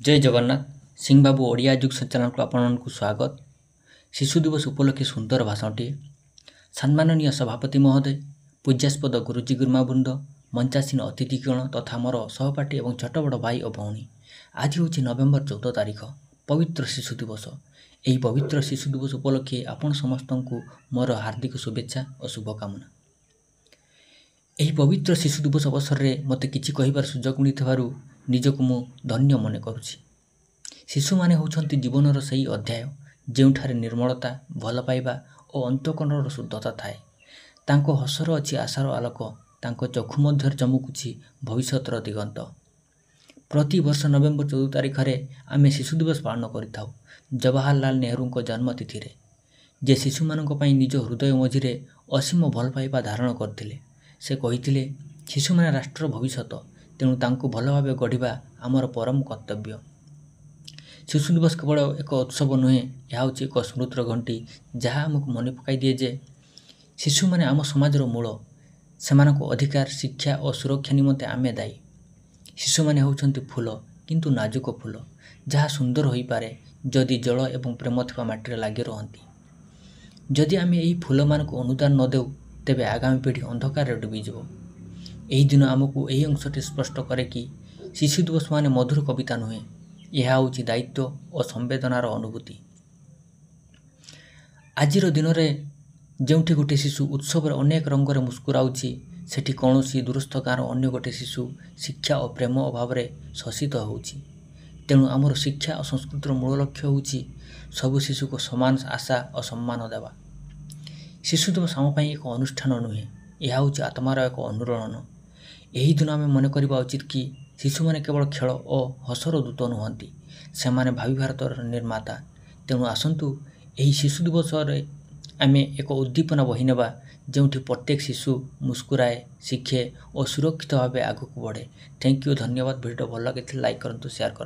जय जगन्नाथ सिंह बाबू ओडिया जुग चैनल को आपको स्वागत। शिशु दिवस उपलक्षे सुंदर भाषणटी सम्माननीय सभापति महोदय, पूज्यास्पद गुरुजी गुरुमावृंद, मंचासीन अतिथिगण तथा मोर सहपाठी और छोट बड़ भाई और भौणी, आज हूँ नवेम्बर 14 तारिख पवित्र शिशु दिवस। यही पवित्र शिशु दिवस उपलक्षे आपण समस्त को मोर हार्दिक शुभेच्छा और शुभकामना। यही पवित्र शिशु दिवस अवसर में मत किसी कहबार सुजोग मिलू निजको मु धन्य मन करुछि। शिशु माने होउछन्ति जीवनर सही अध्याय जेउठारे निर्मलता, भल पाइबा और अंतकरणर शुद्धता थाए। तांको हसर अछि आशार आलोक, तांको चक्षु मध्यरे चमकुछि भविष्यतर दिगंत। प्रति वर्ष नवेम्बर 14 तारिख में आमे शिशु दिवस पालन करिथाउ जवाहरलाल नेहरू जन्मतिथि रे, जे शिशु मानक पई निज हृदय मझिरे असीम भल पाइबा धारण करथिले। से कहिथिले शिशु माने राष्ट्र भविष्यत, तेणु तांको भल भावे गढ़िबा आमर परम कर्तव्य। शिशु दिवस केवल एक उत्सव नुहे, यह हूँ एक स्मृतिर घंटी जहाँ आमको मन पकाई दिए जे शिशु माने आम समाजर मूल, सेमानको अधिकार, शिक्षा और सुरक्षा निमंते आमे दायी। शिशु माने होउछन्ति फूल, किंतु नाजुक फूल जहाँ सुंदर होई पारे जदि जल एवं प्रेम थिबा माटीरे लागि रहंती। जदि आमे एही फूल मानक अनुदान न देउ तेबे आगामी पीढ़ी अंधकार रे डूबी जिवो। एही दिन आमको एही अंशटी स्पष्ट करे कि शिशु दिवस माने मधुर कविता नुहे, यह हूँ दायित्व और संवेदनार अनुभूति। आजिर दिन में जोठी गोटे शिशु उत्सव अनेक रंगर मुस्कुराउछि, सेठी कौनसी दूरस्थ गाँवर अन्य गोटे शिशु शिक्षा और प्रेम अभाव शोषित होउछि। तेणु आमर शिक्षा और संस्कृतिर मूल लक्ष्य होउछि सबु शिशु को समान आशा और सम्मान देवा। शिशु दिवस आम पई एक अनुष्ठान नुहे, यह हूँ आत्मार एक अनुरणन। यही दिन आम मन करबा उचित कि शिशु माने केवल खेल और हसर दूत नुहंती, सेमाने भावी भारतर निर्माता। तेणु आसंतु यही शिशु दिवस आमे एक उद्दीपना बही नेबा जोठी प्रत्येक शिशु मुस्कुराए, शिखे और सुरक्षित भाव आगक बढ़े। थैंक यू, धन्यवाद। वीडियो भल लगे लाइक करंतु, शेयर करंतु।